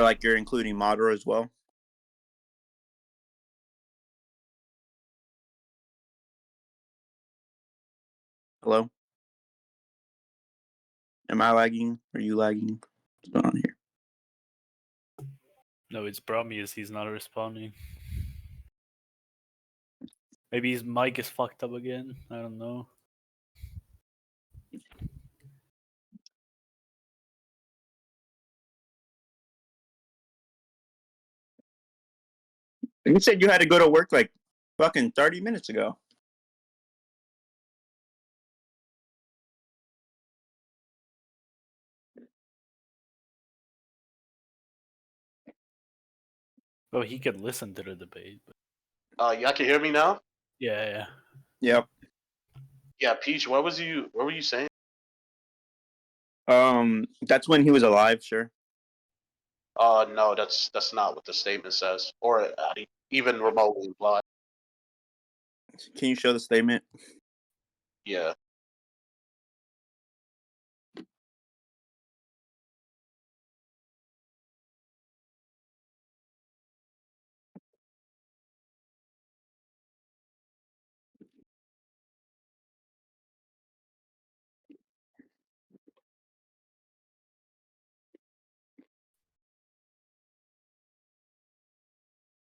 Or like you're including Madara as well? Hello? Am I lagging? Are you lagging? What's going on here? No, it's BRUHMIOUS. He's not responding. Maybe his mic is fucked up again. I don't know. You said you had to go to work like fucking 30 minutes ago. Well, he could listen to the debate. But... Y'all can hear me now? Yeah. Yep. Yeah, Peach, what were you saying? That's when he was alive, sure. No, that's not what the statement says, or even remotely implied. Can you show the statement? Yeah.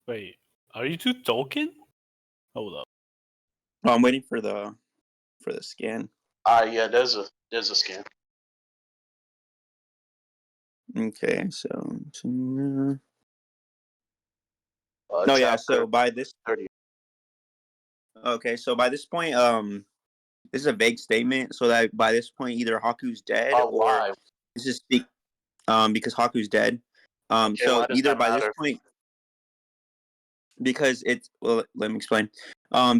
Wait, are you two talking? Hold up. Oh, I'm waiting for the scan. Yeah, there's a scan. Okay, so no, Chapter yeah. So by this 30. Okay, so by this point, this is a vague statement. So that by this point, either Haku's dead Oh, or why? this is because Haku's dead. Okay, So why does either that by matter? this point, because it's let me explain.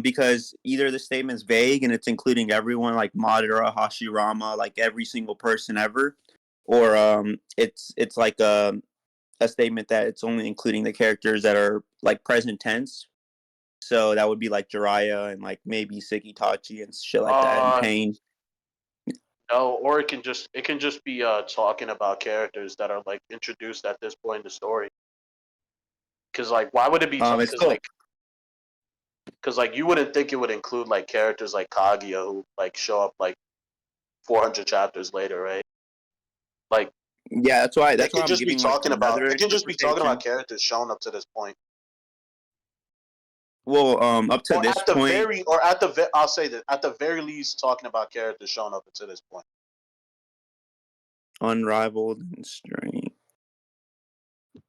Because either the statement's vague and it's including everyone like Madara, Hashirama, like every single person ever, or it's like a statement that it's only including the characters that are like present tense. So that would be like Jiraiya and like maybe Sekitachi and shit like that, and Pain. No, or it can just be talking about characters that are like introduced at this point in the story. Because like, why would it be? Because like you wouldn't think it would include like characters like Kaguya who like show up like 400 chapters later, right? Like, yeah, that's why it can I'm just be giving like talking about. another It can just be talking interpretation. about characters showing up to this point. Well, up to this point, I'll say that at the very least, talking about characters showing up to this point. unrivaled and strength.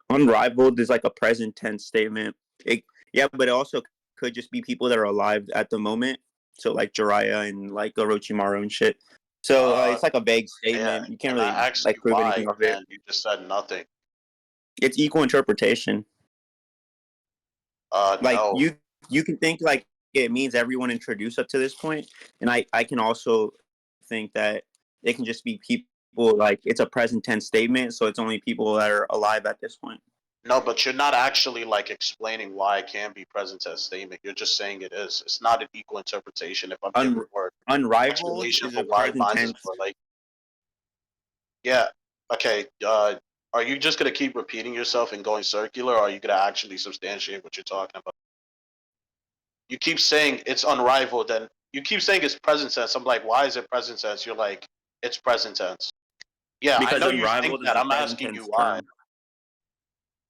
Unrivaled is like a present tense statement. Yeah, but it also could just be people that are alive at the moment. So like Jiraiya and like Orochimaru and shit. So it's like a vague statement. Yeah, You can't and really I asked like you prove why, anything of it. and you just said nothing. It's equal interpretation. Like No. you can think like it means everyone introduced up to this point, and I can also think that it can just be people like it's a present tense statement, so it's only people that are alive at this point. No, but you're not actually like explaining why it can be present tense statement. You're just saying it is. It's not an equal interpretation. If I'm giving more Unrivaled explanation is for a why present mine is tense. more like. Yeah. Okay. Are you just gonna keep repeating yourself and going circular, or are you gonna actually substantiate what you're talking about? You keep saying it's unrivaled, and you keep saying it's present tense. I'm like, why is it present tense? You're like, it's present tense. Yeah, Because I know you think unrivaled is that. a I'm present asking you tense why. term.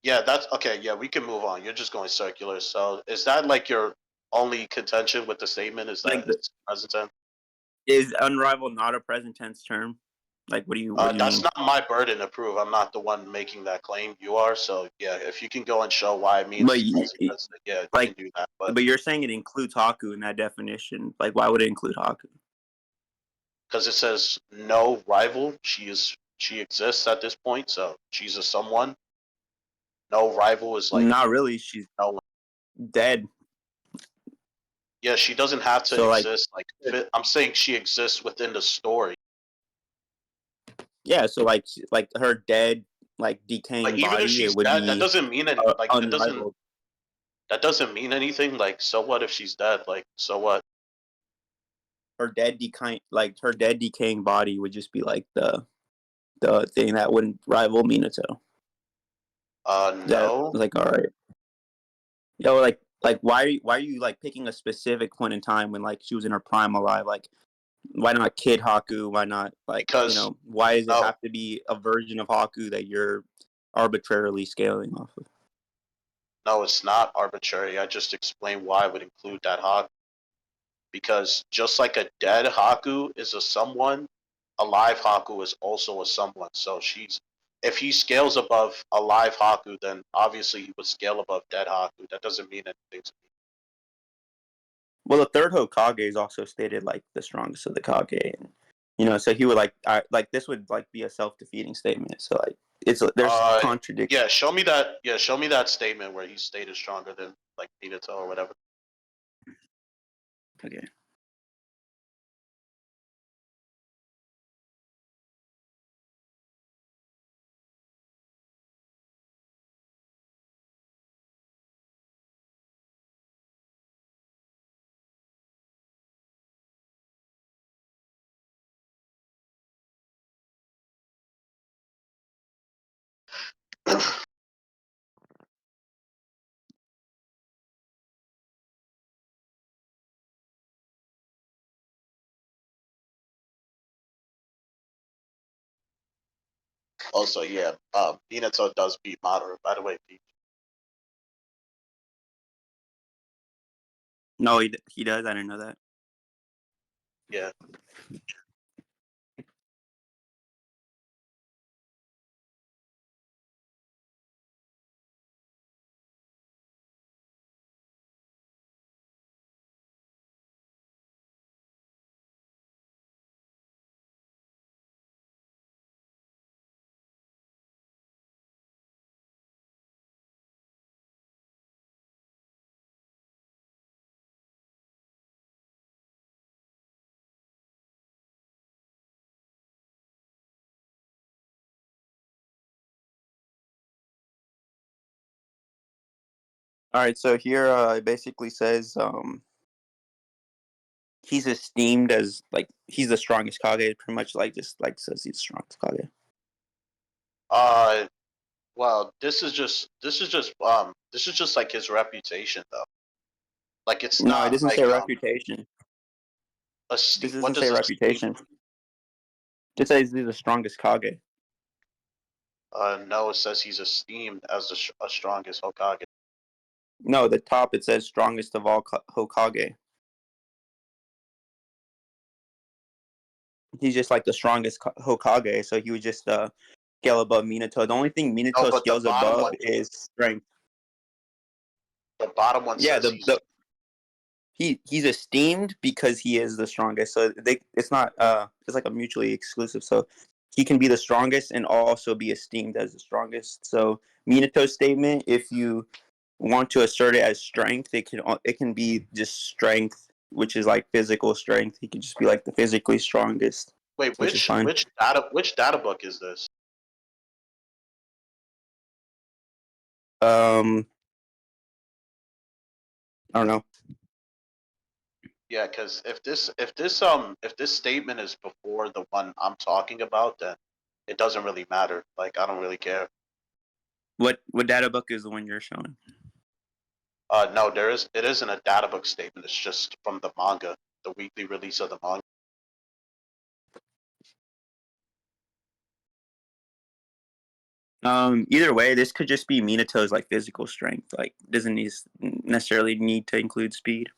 Yeah, that's okay. Yeah, we can move on. You're just going circular. So is that like your only contention with the statement? Is that Like it's present tense? is unrivaled not a present tense term? Like what do you That's mean? not my burden to prove. I'm not the one making that claim. You are. So yeah, if you can go and show why it means But it's present tense, then yeah, you can do that. But you're saying it includes Haku in that definition. Like why would it include Haku? Because it says no rival. She exists at this point, so she's a someone. No rival is like Not really. She's no one. dead. Yeah, she doesn't have to So exist. Like I'm saying, she exists within the story. yeah, so like her dead, like decaying Like even if body, she's it would dead, that be doesn't mean any. Like unrivaled. that doesn't mean anything. Like so what if she's dead? Like so what? Her dead decaying body would just be like the thing that wouldn't rival Minato. No. Like, all right. Yo, like why are you like picking a specific point in time when like she was in her prime alive? Like, why not Kid Haku? Why not like, Because why does it no, have to be a version of Haku that you're arbitrarily scaling off of? no, it's not arbitrary. I just explained why I would include that Haku. Because just like a dead Haku is a someone, a live Haku is also a someone. So if he scales above a live Haku, then obviously he would scale above dead Haku. That doesn't mean anything to me. Well, the third Hokage is also stated like the strongest of the Kage, and so he would like this would like be a self-defeating statement. So like there's contradiction. Yeah, show me that. Yeah, show me that statement where he stated stronger than like Minato or whatever. Okay. Also, yeah, Minato does beat Madara. By the way, Pete. No, he does. I didn't know that. Yeah. All right, so here it basically says he's esteemed as like he's the strongest Kage. Pretty much like just like says he's the strongest Kage. Uh, well, this is just like his reputation though. Like it's No, it not doesn't say like reputation. This what doesn't does say esteem? reputation. It says he's the strongest Kage. No, it says he's esteemed as a strongest Hokage. No, the top it says strongest of all Hokage. He's just like the strongest Hokage, so he would just scale above Minato. The only thing No, Minato but the scales bottom above one, is strength. the bottom one Yeah, says he's he's esteemed because he is the strongest. So it's not it's like a mutually exclusive. So he can be the strongest and also be esteemed as the strongest. So Minato's statement, if you want to assert it as strength, it can be just strength, which is like physical strength. He can just be like the physically strongest, wait, which is fine. which data book is this? I don't know. Yeah, because if this statement is before the one I'm talking about, then it doesn't really matter. Like I don't really care. What data book is the one you're showing? No, it isn't a data book statement. It's just from the manga, the weekly release of the manga. Either way, this could just be Minato's like physical strength. Like doesn't necessarily need to include speed.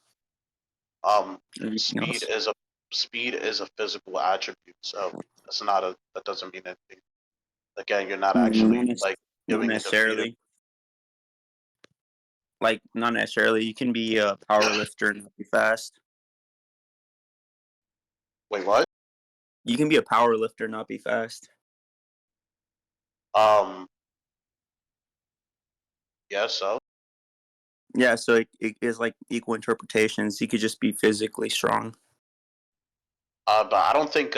Um, Anything speed else? is a speed is a physical attribute, so that doesn't mean anything. Again, you're not Not, actually like not giving me the freedom. necessarily. Like not necessarily. You can be a power lifter and not be fast. Wait, what? You can be a power lifter and not be fast. Um, yeah, so Yeah, so it is like equal interpretations. You could just be physically strong. but I don't think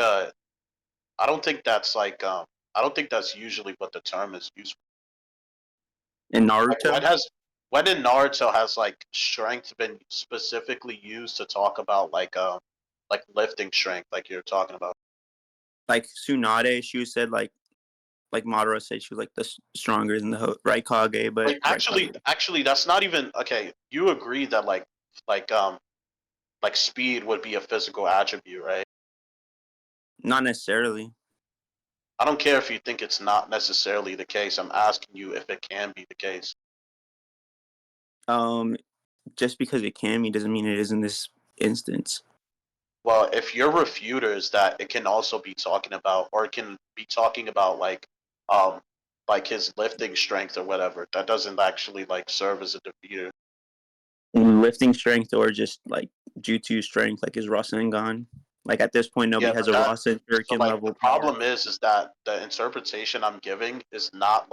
that's like I don't think that's usually what the term is used for. In Like Naruto, when in Naruto has like strength been specifically used to talk about like lifting strength like you're talking about? like Tsunade, she said like like Madara said, she was like stronger than the right Kage, but Like actually, that's not even okay. You agree that like um like speed would be a physical attribute, right? not necessarily. I don't care if you think it's not necessarily the case. I'm asking you if it can be the case. Um, just because it can be doesn't mean it is in this instance. Well, if your refuter is that it can also be talking about, or it can be talking about um like his lifting strength or whatever, that doesn't actually like serve as a defeater. Lifting strength or just like jutsu strength, like his Rasengan. Like at this point, nobody Yeah, has but a that Rasen so Shuriken like the level power. problem is that the interpretation I'm giving is not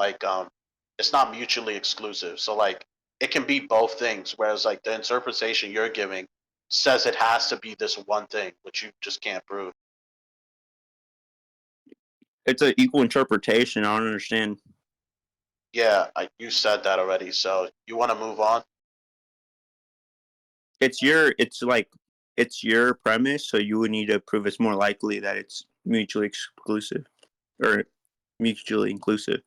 it's not mutually exclusive. So like it can be both things, whereas like the interpretation you're giving says it has to be this one thing, which you just can't prove. It's an equal interpretation. I don't understand. Yeah, you said that already. So you want to move on? It's your premise, so you would need to prove it's more likely that it's mutually exclusive or mutually inclusive.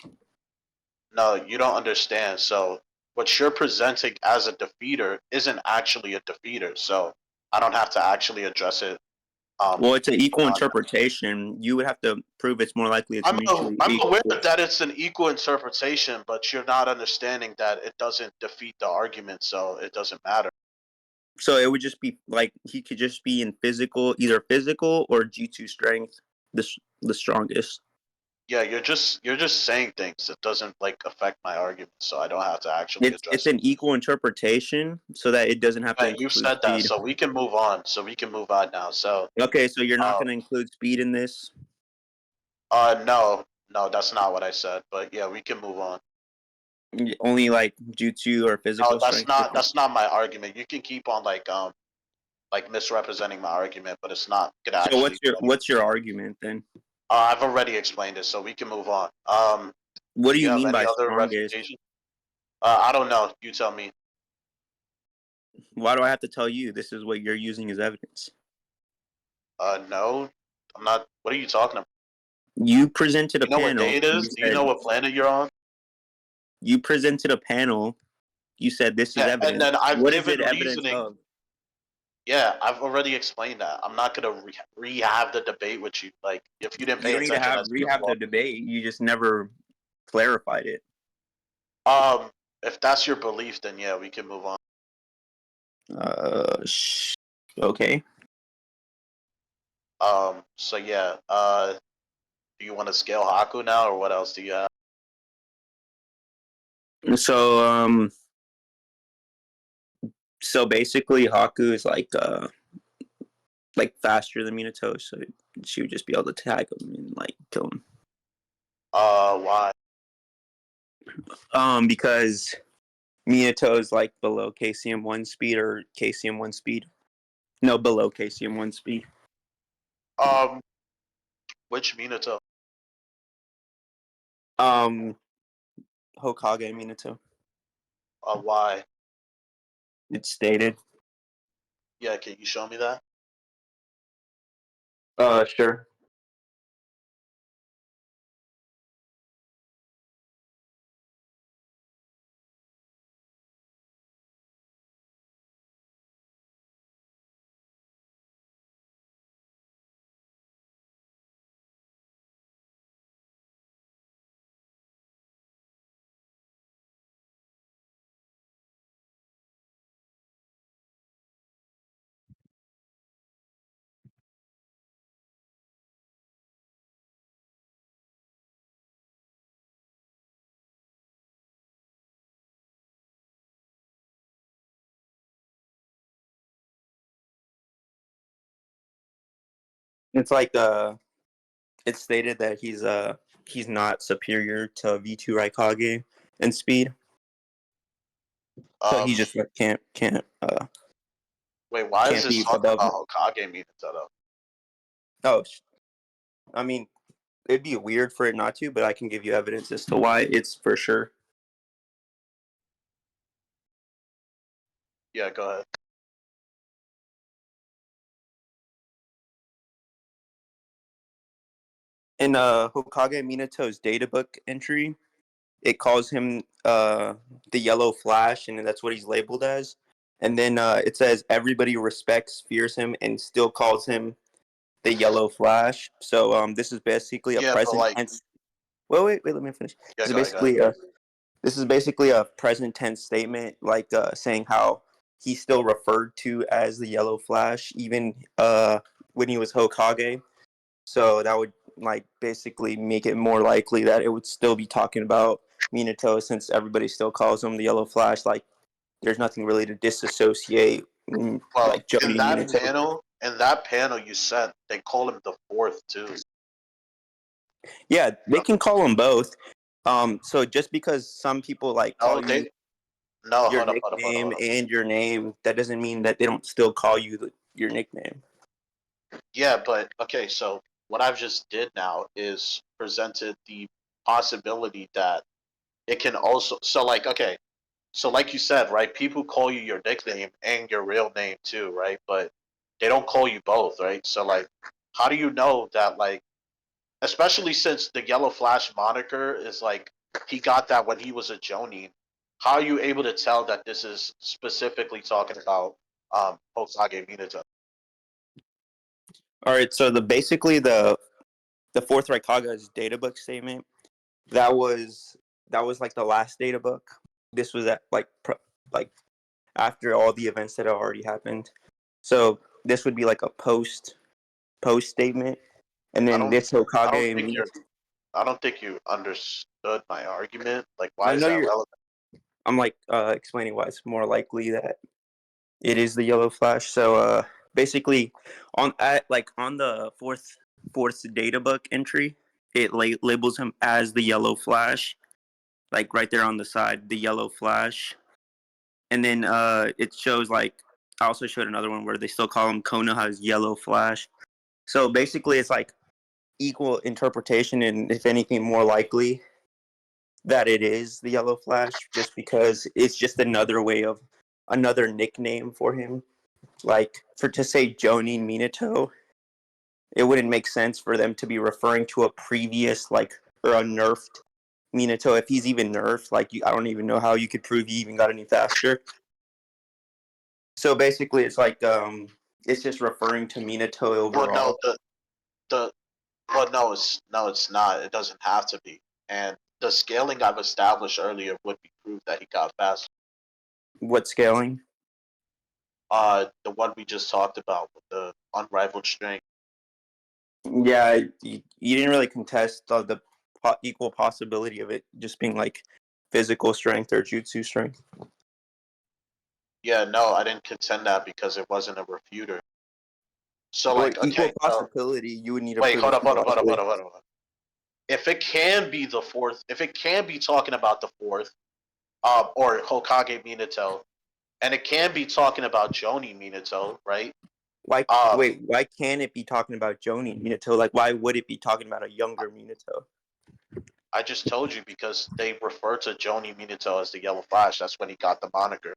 No, you don't understand. So what you're presenting as a defeater isn't actually a defeater. So I don't have to actually address it. Well, it's an equal On interpretation. You would have to prove it's more likely it's mutually I'm aware equal. that it's an equal interpretation, but you're not understanding that it doesn't defeat the argument, so it doesn't matter. So it would just be like he could just be in either physical or G2 strength, the strongest. Yeah, you're just saying things that doesn't like affect my argument, so I don't have to actually It's address it. an equal interpretation, so that it doesn't have to Right, you include said that, speed. so we can move on. So we can move on now. So Okay, so you're not uh going to include speed in this. no, no, that's not what I said. But yeah, we can move on. Only like Jutsu or No, physical that's strength. not my argument. You can keep on like misrepresenting my argument, but it's not gonna So actually. what's your argument then? I've already explained it, so we can move on. What Do do you you have mean any by other strongest? refutation? I don't know. You tell me. Why do I have to tell you? This is what you're using as evidence. No, I'm not. What are you talking about? You presented a You know what day panel. it And is? you Do you said know what planet you're on? you presented a panel. You said this is Yeah, and evidence. then I've What is given it evidence reasoning. of? Yeah, I've already explained that. I'm not gonna rehab the debate with you. Like, if you didn't You pay don't need to attention, have that's your rehab the fault. debate. You just never clarified it. Um, if that's your belief, then yeah, we can move on. Uh, okay. So yeah. Do you want to scale Haku now, or what else do you have? So so basically Haku is like faster than Minato, so she would just be able to tag him and like kill him. Why? Because Minato is like below KCM1 speed or KCM1 speed. No, below KCM1 speed. Um, which Minato? Um, Hokage Minato. Why? It's stated. Yeah, can you show me that? Sure. It's like it's stated that he's not superior to V2 Raikage in speed. So he Um, just like, wait, why is can't this be talking above. about Hokage Minato though? Oh, I mean, it'd be weird for it not to, but I can give you evidence as to why it's for sure. Yeah, go ahead. in Hokage Minato's databook entry, it calls him the Yellow Flash, and that's what he's labeled as. And then it says everybody respects, fears him, and still calls him the Yellow Flash. So this is basically a Yeah, but present like, tense. Wait, let me finish. yeah, This is go ahead, go ahead. basically a present tense statement, like saying how he's still referred to as the Yellow Flash, even when he was Hokage. So that would like basically make it more likely that it would still be talking about Minato, since everybody still calls him the Yellow Flash. Like, there's nothing really to disassociate, Well, like Jody and Minato. in that panel you said they call him the fourth too. Yeah, they can call them both. So just because some people like call No, you no, your hold nickname up. and your name, that doesn't mean that they don't still call you your nickname. Yeah, but okay, so what I've just did now is presented the possibility that it can also, so like, okay, so like you said, right, people call you your nickname and your real name too, right? But they don't call you both, right? So like, how do you know that, like, especially since the Yellow Flash moniker is like he got that when he was a Jonin, how are you able to tell that this is specifically talking about Hokage Minato? All right, so the fourth Raikaga's databook statement, that was like the last databook. This was at like after all the events that had already happened. So this would be like a post statement, and I then don't this I don't Hokage think Minato. I don't think you understood my argument. Like, why I is know that you're. relevant? I'm like explaining why it's more likely that it is the Yellow Flash. So basically, on the fourth data book entry, it labels him as the Yellow Flash, like right there on the side, the Yellow Flash. And then it shows like I also showed another one where they still call him Konoha's Yellow Flash. So basically, it's like equal interpretation, and if anything, more likely that it is the Yellow Flash, just because it's just another nickname for him. Like for to say Jonin Minato, it wouldn't make sense for them to be referring to a previous like or a nerfed Minato if he's even nerfed. Like I don't even know how you could prove he even got any faster. So basically, it's just referring to Minato Well, no, overall. the well, no, it's not. It doesn't have to be. And the scaling I've established earlier would be proof that he got faster. What scaling? The one we just talked about with the unrivaled strength. Yeah, you didn't really contest the equal possibility of it just being like physical strength or jutsu strength. Yeah, no, I didn't contend that because it wasn't a refuter. So Well, like, equal okay, so possibility, you would need to wait, prove hold it's up, more hold up, hold up, hold likely. up, hold up. If it can be the fourth, if it can be talking about the fourth, or Hokage Minato, and it can be talking about Joni Minato, right? Um, Why can't it be talking about Joni Minato? Like, why would it be talking about a younger Minato? I just told you because they refer to Joni Minato as the Yellow Flash. That's when he got the moniker.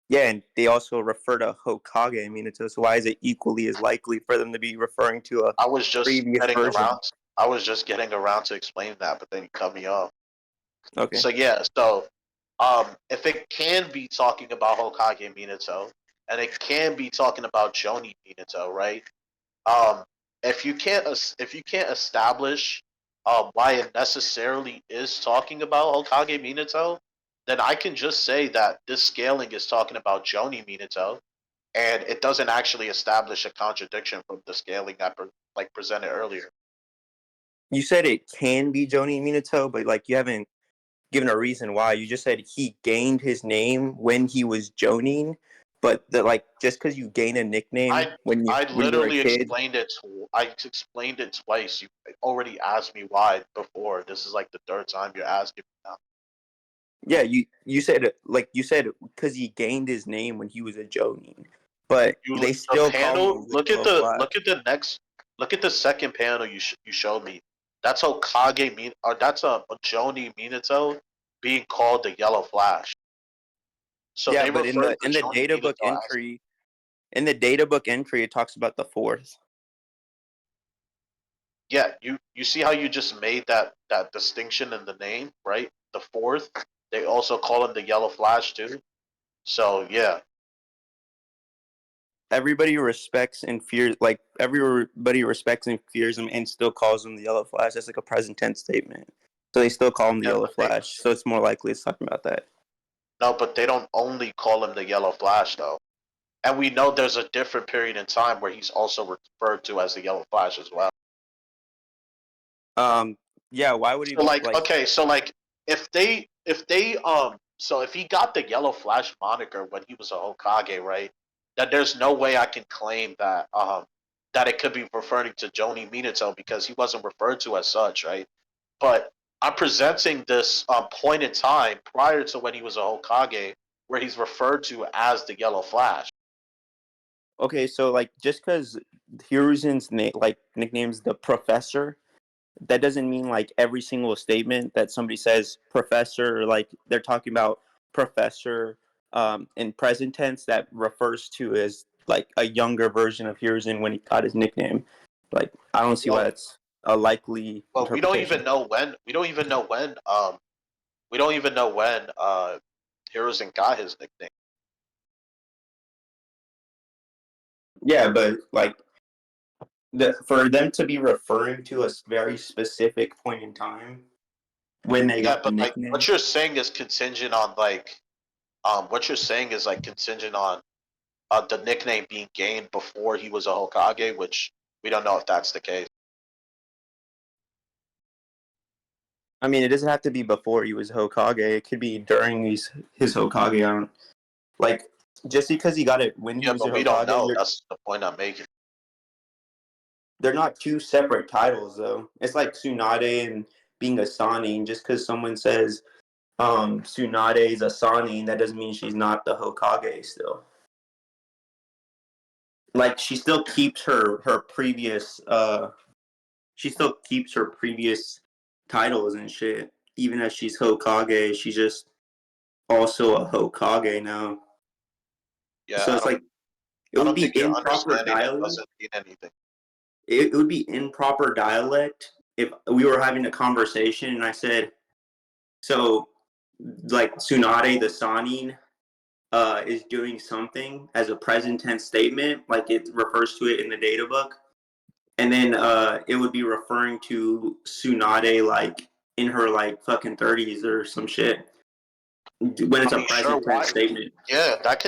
Yeah, and they also refer to Hokage Minato, so why is it equally as likely for them to be referring to a I was just previous getting version? around. I was just getting around to explain that, but then you cut me off. Okay. So yeah, so if it can be talking about Hokage Minato, and it can be talking about Joni Minato, right? Um, if you can't establish why it necessarily is talking about Hokage Minato, then I can just say that this scaling is talking about Joni Minato, and it doesn't actually establish a contradiction from the scaling that like presented earlier. You said it can be Joni Minato, but like you haven't given a reason why. You just said he gained his name when he was Jonin, but like just because you gain a nickname I when I you're a literally kid. explained it. I explained it twice. You already asked me why before. This is like the third time you're asking me now. Yeah, you said because he gained his name when he was a Jonin, but You they the still call panel. him the Yellow Flash. Look at the second panel you showed me. That's Hokage mean or that's a Joni Minato being called the Yellow Flash. So Yeah, they but refer to in the Joni data book Minato as entry, it talks about the fourth. Yeah, you see how you just made that distinction in the name, right? The fourth, they also call him the Yellow Flash too. So yeah, Everybody respects and fears, like everybody respects and fears him, and still calls him the Yellow Flash. That's like a present tense statement. So they still call him the yeah, Yellow but they Flash. So it's more likely it's talking about that. no, but they don't only call him the Yellow Flash though. And we know there's a different period in time where he's also referred to as the Yellow Flash as well. Um, yeah. Why would he So like, like? okay, so like if they so if he got the Yellow Flash moniker when he was a Hokage, right? That there's no way I can claim that it could be referring to Joni Minato because he wasn't referred to as such, right? But I'm presenting this point in time prior to when he was a Hokage where he's referred to as the Yellow Flash. Okay, so like just because Hiruzen's name, like nickname's the Professor, that doesn't mean like every single statement that somebody says Professor, like they're talking about Professor in present tense that refers to as like a younger version of Hiruzen when he got his nickname. Like I don't see why Well, that's a likely well, we don't interpretation. even know when. We don't even know when Hiruzen got his nickname. Yeah, but like for them to be referring to a very specific point in time when they Yeah, got the but like nickname. what you're saying is contingent on like what you're saying is like contingent on the nickname being gained before he was a Hokage, which we don't know if that's the case. I mean, it doesn't have to be before he was Hokage. It could be during his Hokage. I don't like just because he got it when he Yeah, was a but we don't Hokage. know. That's the point I'm making. They're not two separate titles though. It's like Tsunade and being a Sanin. Just because someone says Tsunade is a Sanin, that doesn't mean she's not the Hokage still. Like she still keeps her previous titles and shit. Even as she's Hokage, she's just also a Hokage now. Yeah, So it's like it I would don't be think you're improper understanding it dialect. doesn't mean anything. It would be improper dialect if we were having a conversation and I said, so like Tsunade the Sanin is doing something as a present tense statement, like it refers to it in the data book. And then it would be referring to Tsunade like in her like fucking 30s or some shit when it's I a mean, sure, present tense why? statement. Yeah, that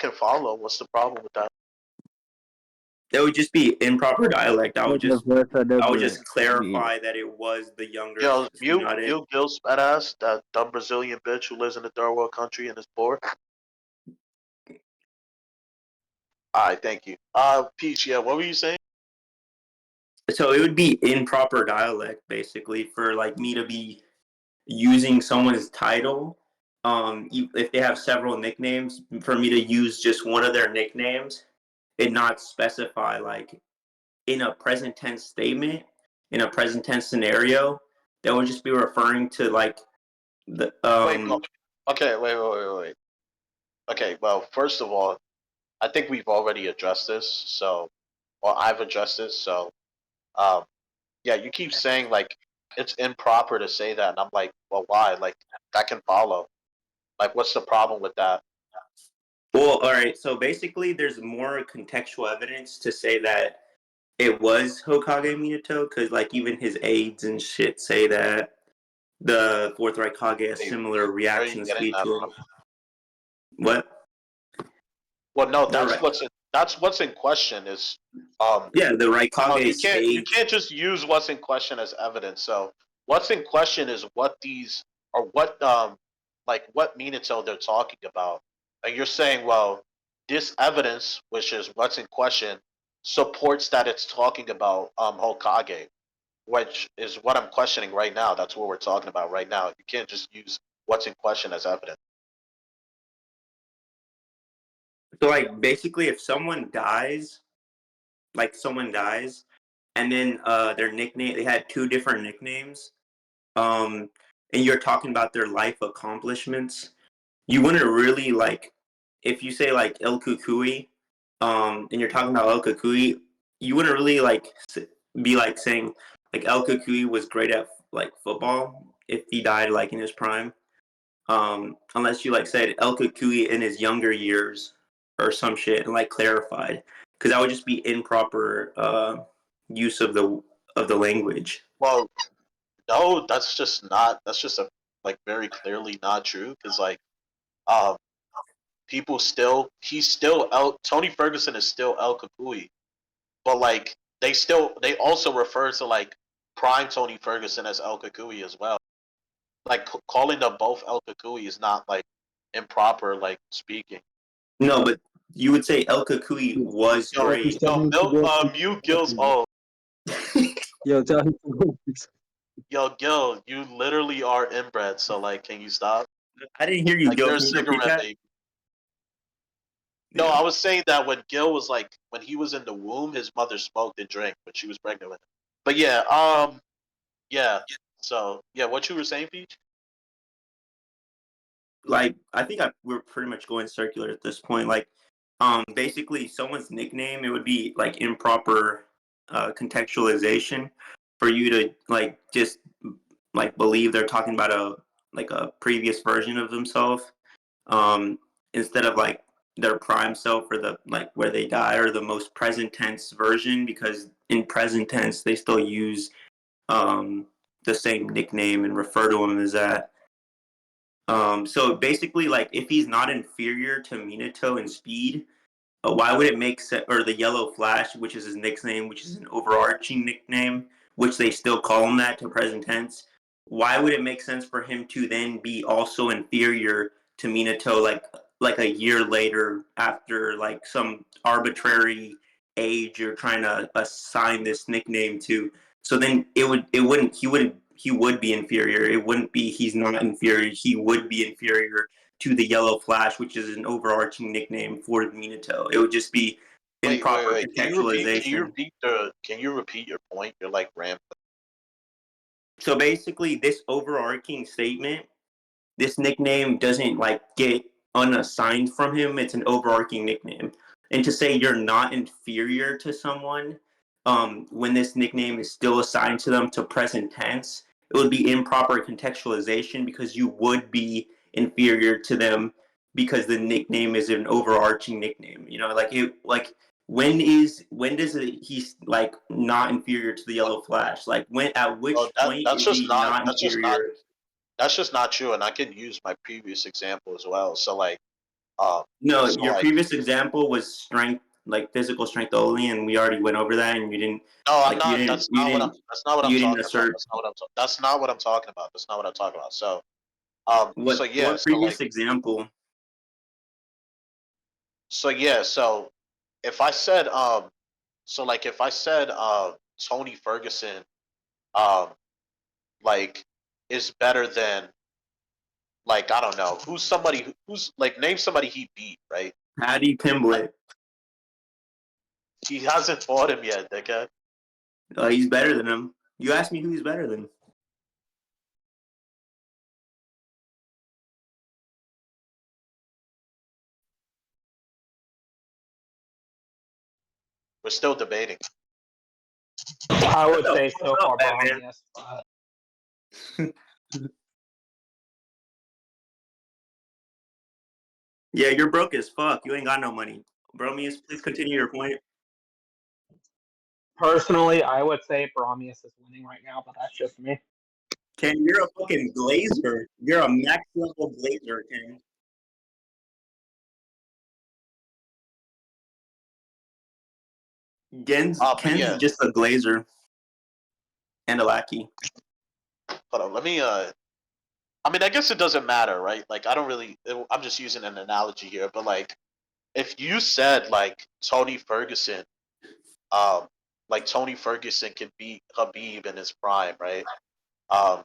can follow. What's the problem with that? That would just be improper dialect. I would The just verse of the I would bread. just clarify that it was the younger Yo, Tsunade. Gil's badass, that dumb Brazilian bitch who lives in a third world country and is poor. All right, thank you. Peach, yeah, what were you saying? So it would be improper dialect basically for like me to be using someone's title. If they have several nicknames, for me to use just one of their nicknames and not specify like in a present tense statement, in a present tense scenario, that would just be referring to like the Wait, okay, wait. Okay, well, first of all, I think we've already addressed this, so, or I've addressed this, so, um, yeah, you keep saying like it's improper to say that, and I'm like, well, why? Like that can follow. Like, what's the problem with that? well, all right. So basically, there's more contextual evidence to say that it was Hokage Minato, because like even his aides and shit say that the Fourth Reich Hage has Wait, similar where are you reaction getting speed that to from? him. What? Well, no, The right? that's what's in question is, um, Yeah, the Reich no, you Hage's can't you aides. can't just use what's in question as evidence. So, what's in question is what these or what like what Minato they're talking about. And you're saying, well, this evidence, which is what's in question, supports that it's talking about Hokage, which is what I'm questioning right now. That's what we're talking about right now. You can't just use what's in question as evidence. So like basically, if someone dies, like someone dies, and then their nickname, they had two different nicknames, um, and you're talking about their life accomplishments, you wouldn't really like if you say like El Kukui, and you're talking about El Kukui, you wouldn't really like be like saying like El Kukui was great at like football if he died like in his prime. Unless you like said El Kukui in his younger years or some shit and like clarified, because that would just be improper use of the language. Well, no, that's just not. That's just a like very clearly not true because like um people still he's still El Tony Ferguson is still El Kukui, but like they also refer to like prime Tony Ferguson as El Kukui as well. Like calling them both El Kukui is not like improper like speaking. No, but you would say El Kukui was Yo, great. Mute Gills. Oh, Yo, tell him to go fix. yo, Gil, you literally are inbred. So like, can you stop? I didn't hear you, Like, Gil. you're a Can you repeat cigarette that? baby. No, I was saying that when Gil was like, when he was in the womb, his mother smoked and drank when she was pregnant with him. But yeah, yeah. So yeah, what you were saying, Peach? Like I think we're pretty much going circular at this point. Like, basically someone's nickname, it would be like improper contextualization for you to like just like believe they're talking about a previous version of themselves, um, instead of like their prime self or the like where they die or the most present tense version, because in present tense they still use um, the same nickname and refer to him as that. So basically, like if he's not inferior to Minato in speed, why would it make sense? Or the Yellow Flash, which is his nickname, which is an overarching nickname, which they still call him that to present tense. Why would it make sense for him to then be also inferior to Minato, like a year later after like some arbitrary age you're trying to assign this nickname to? So then he would be inferior. It wouldn't be he's not inferior. He would be inferior to the Yellow Flash, which is an overarching nickname for Minato. It would just be improper Wait. contextualization. Can you repeat your point? You're like rambling. So basically, this overarching statement, this nickname doesn't like get unassigned from him. It's an overarching nickname. And to say you're not inferior to someone, when this nickname is still assigned to them to present tense, it would be improper contextualization because you would be inferior to them because the nickname is an overarching nickname. You know, when does he's like not inferior to the Yellow Flash? Like when at which Oh, point is he not inferior? that's just not true. And I can use my previous example as well. So like, No, so your like, previous example was strength, like physical strength only, and we already went over that, and you didn't no, I'm like not. That's not what I'm you didn't talking about. assert That's not what I'm talking about. That's not what I'm talking about. So, so yeah, what so previous like, example. so yeah, so if I said, so like if I said, Tony Ferguson, um, like is better than like I don't know who's somebody who's like name somebody he beat, right? Paddy Pimblett, He hasn't fought him yet, dickhead. he's better than him. You asked me who he's better than. We're still debating. I Shut would the say fuck so up, far Batman. BRUHMIOUS. Yeah, you're broke as fuck. You ain't got no money. Bromius, please continue your point. Personally, I would say BRUHMIOUS is winning right now, but that's just me. Ken, you're a fucking glazer. You're a max level glazer, Ken. But Ken's yeah, just a glazer and a lackey. hold on. Let me. I mean, I guess it doesn't matter, right? Like, I don't really. I'm just using an analogy here, but like, if you said um, like Tony Ferguson can beat Habib in his prime, right? Um,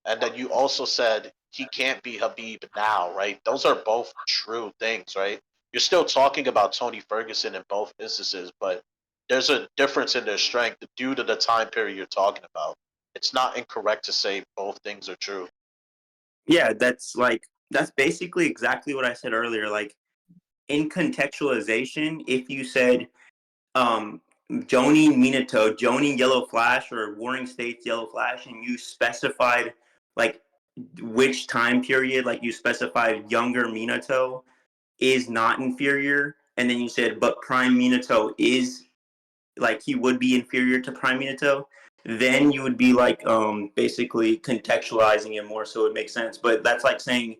and then you also said he can't be Habib now, right? Those are both true things, right? You're still talking about Tony Ferguson in both instances, but there's a difference in their strength due to the time period you're talking about. It's not incorrect to say both things are true. Yeah, that's basically exactly what I said earlier. Like in contextualization, if you said Jonin Minato, Jonin Yellow Flash, or Warring States Yellow Flash, and you specified like which time period, like you specified younger Minato is not inferior, and then you said but Prime Minato is, like, he would be inferior to Prime Minato, then you would be like basically contextualizing it more so it makes sense. But that's like saying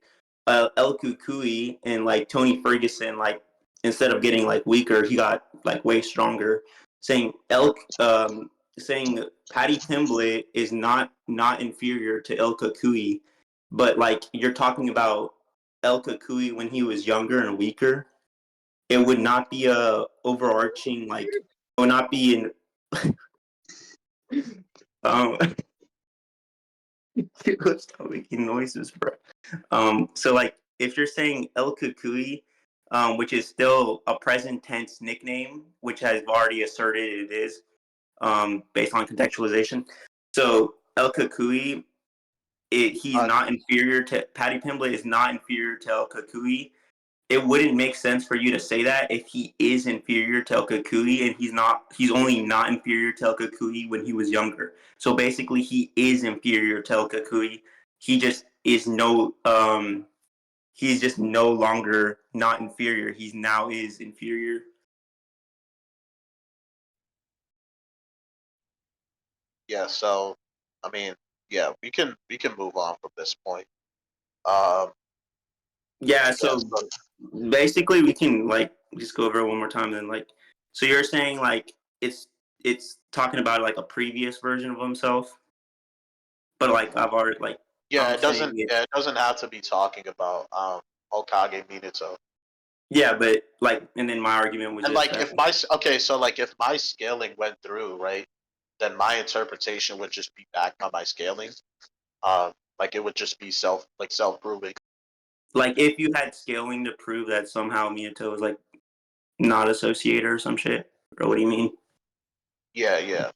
El Kukui and like Tony Ferguson, like instead of getting like weaker, he got like way stronger. Saying saying Patty Pimblett is not inferior to El Kukui, but like you're talking about El Kukui when he was younger and weaker. It would not be a overarching, like it would not be in um stop making noises, bro. So like if you're saying El Kukui, which is still a present tense nickname, which I've already asserted it is, based on contextualization. So El Kukui, he's not inferior to Patty Pimblett is not inferior to El Kukui. It wouldn't make sense for you to say that if he is inferior to El Kukui, and he's only not inferior to El Kukui when he was younger. So basically he is inferior to El Kukui. He just is he's just no longer not inferior. He's now is inferior. Yeah. So, I mean, yeah, we can move on from this point. Um, Yeah, yeah. so So, basically we can like just go over it one more time then, like, so you're saying like it's talking about like a previous version of himself, but like I've already like yeah, I'm it saying doesn't. it. Yeah, it doesn't have to be talking about Hokage Minato. Yeah, but like, and then my argument was And just like, that, if my okay, so like, if my scaling went through, right, then my interpretation would just be backed by my scaling. Like it would just be self proving. like if you had scaling to prove that somehow Minato was like not associated or some shit, or what do you mean? Yeah, yeah.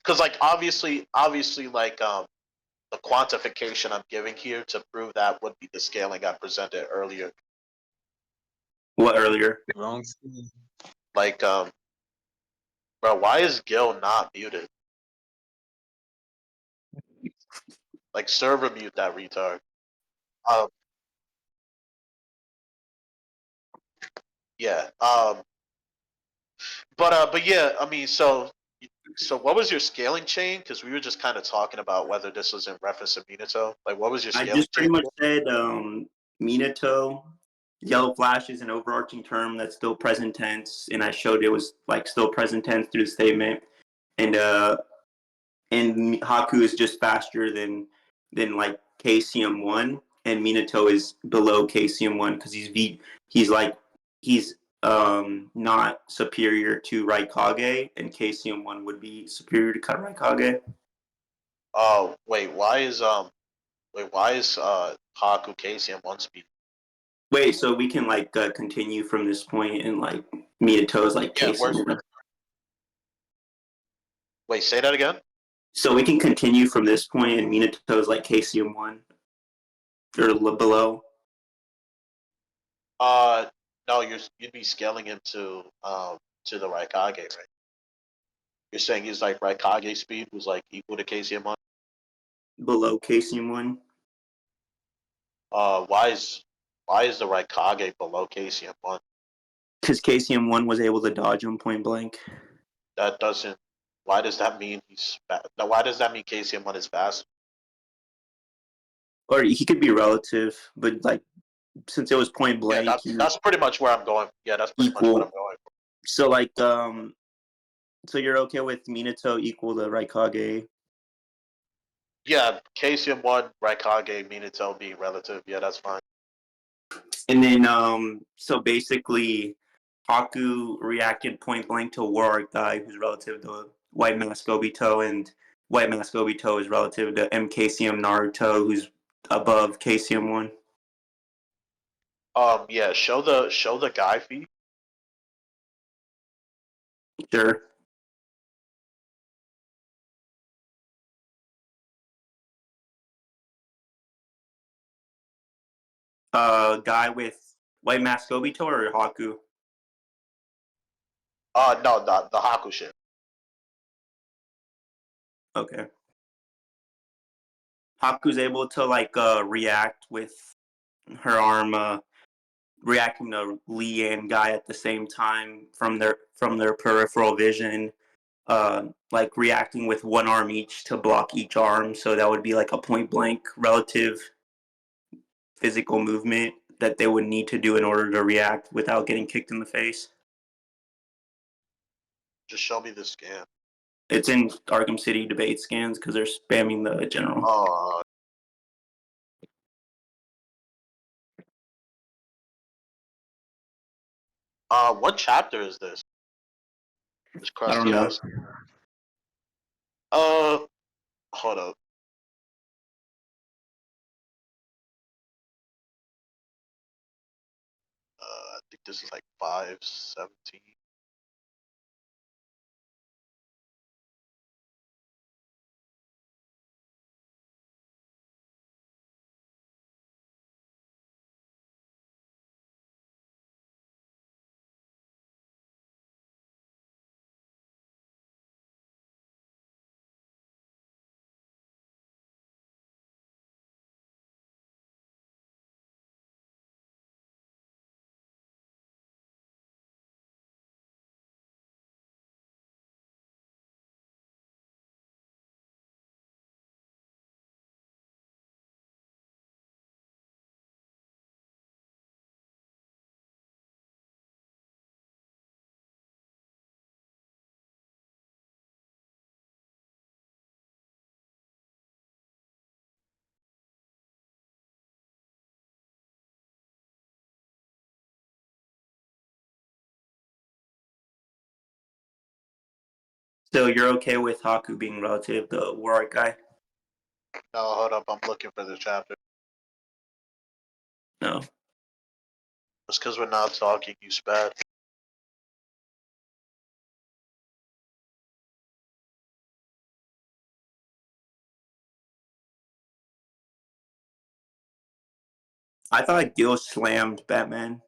Because like obviously, like the quantification I'm giving here to prove that would be the scaling I presented earlier. What earlier? Wrong screen. Like bro, why is Gil not muted? Like server mute that retard. Um, yeah. But yeah, I mean, so what was your scaling chain? Because we were just kind of talking about whether this was in reference to Minato. Like, what was your I scaling just chain pretty much again? said Minato. Yellow Flash is an overarching term that's still present tense, and I showed it was like still present tense through the statement. And Haku is just faster than like KCM1, and Minato is below KCM1 because he's like he's not superior to Raikage, and KCM1 would be superior to Raikage. Oh, why is Haku Casey and one speed? Wait, so we can like continue from this point and like Minato is like Yeah, KCM1. wait, say that again. So we can continue from this point and Minato is like KCM1 or below. Uh, no, you'd be scaling him to the Raikage, right? You're saying he's like Raikage speed was like equal to KCM1. Below KCM1. Why is the Raikage below KCM1? Because KCM1 was able to dodge him point blank. That doesn't. Why does that mean why does that mean KCM1 is fast? Or he could be relative, but like since it was point Yeah, blank, that's he that's pretty much where I'm going. Yeah, that's pretty much what I'm equal. going for. So like so you're okay with Minato equal to Raikage? Yeah, KCM1, Raikage, Minato being relative. Yeah, that's fine. And then so basically Haku reacted point blank to a War Arc guy who's relative to White Mask Obito, and White Mask Obito is relative to MKCM Naruto, who's above KCM1. Yeah, show the guy feed. Sure. Guy with White Mask Obito or Haku? No, the Haku shit. Okay. Haku's able to like react with her arm reacting to Lee and Guy at the same time from their peripheral vision, like reacting with one arm each to block each arm. So that would be like a point blank relative physical movement that they would need to do in order to react without getting kicked in the face. Just show me the scan. It's in Arkham City debate scans because they're spamming the general. Oh. What chapter is this? This I don't crusty know. ass. Hold up. I think this is like 517. So you're okay with Haku being relative, the Warwick guy? No, hold up. I'm looking for the chapter. No. Just because we're not talking, you spat. I thought Gil slammed Batman.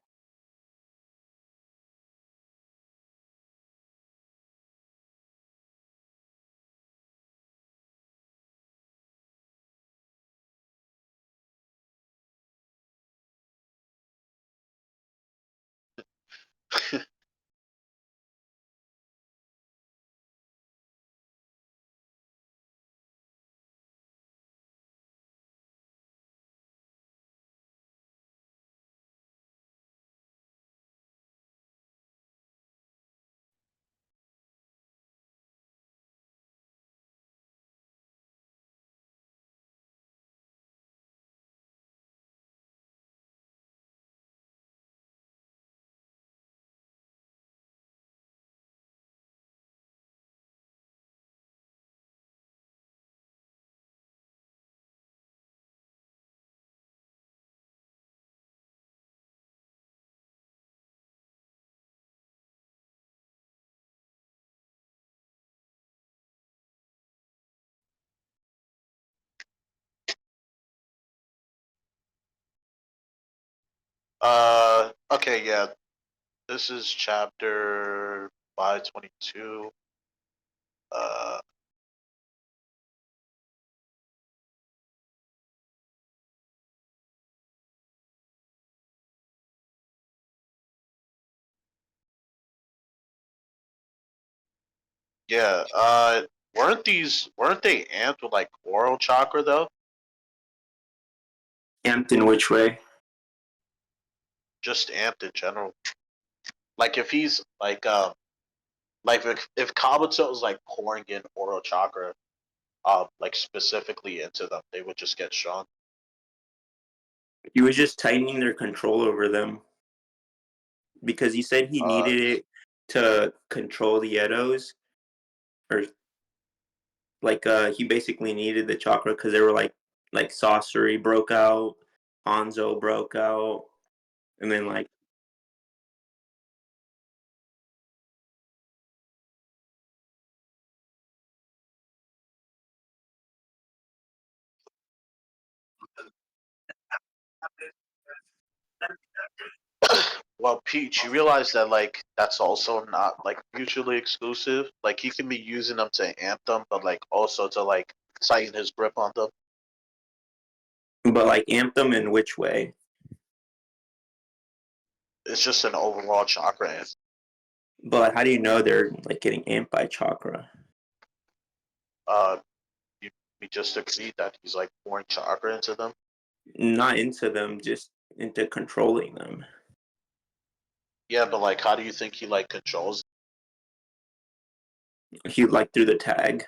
Okay, yeah. This is chapter 522. Uh, yeah. Weren't they amped with like oral chakra though? Amped in which way? Just amped in general. Like if he's like if Kabuto was like pouring in oral chakra, like specifically into them, they would just get strong. He was just tightening their control over them because he said he Uh, needed it to control the Edos, or like he basically needed the chakra because they were like sorcery broke out, Hanzo broke out, and then like Well, Peach, you realize that like that's also not like mutually exclusive. Like he can be using them to amp them, but like also to like tighten his grip on them. But like amp them in which way? It's just an overall chakra amp. But how do you know they're like getting amped by chakra? Uh, you, we just agreed that he's like pouring chakra into them. Not into them, just into controlling them. Yeah, but like, how do you think he like controls? He like through the tag.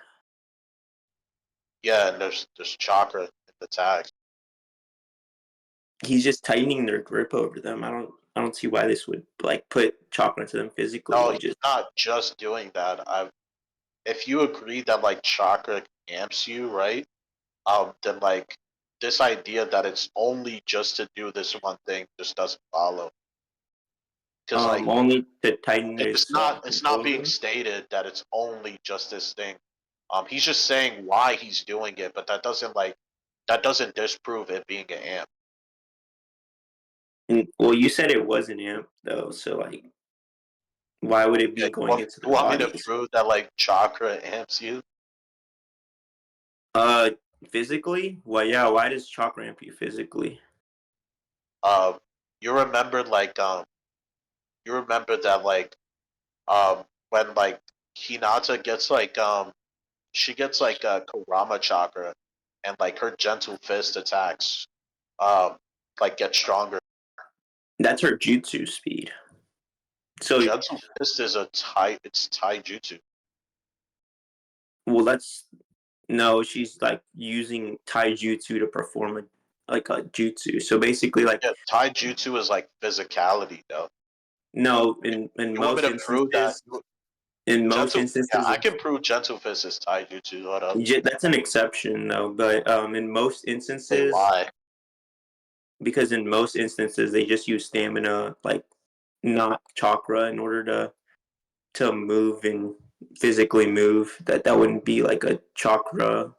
Yeah, and there's chakra in the tag. He's just tightening their grip over them. I don't see why this would like put chakra into them physically. It No, would he's just not just doing that. If you agree that like chakra amps you, right? Then like this idea that it's only just to do this one thing just doesn't follow. Because like only to tighten it's his not control of being them. stated that it's only just this thing. He's just saying why he's doing it, but that doesn't disprove it being an amp. And, well, you said it was an amp though, so like, why would it Yeah, be going into you their want me to bodies? prove that like chakra amps you? Uh, Physically? Well, yeah. Why does chakra amp you physically? Uh, you remember like you remember that like when like Hinata gets like she gets like a Kurama chakra and like her gentle fist attacks um like get stronger. That's her jutsu speed. So, Gentle fist is it's taijutsu. well, that's no. She's like using taijutsu to perform a jutsu. So basically, like, Yeah, taijutsu is like physicality though. no. In You want me most to prove that instances, in most gentle? Yeah, instances I of can prove gentle fist is taijutsu. Hold up. that's an exception though. But in most Say instances, why? because in most instances they just use stamina, like not chakra, in order to move and physically move. That wouldn't be like a chakra.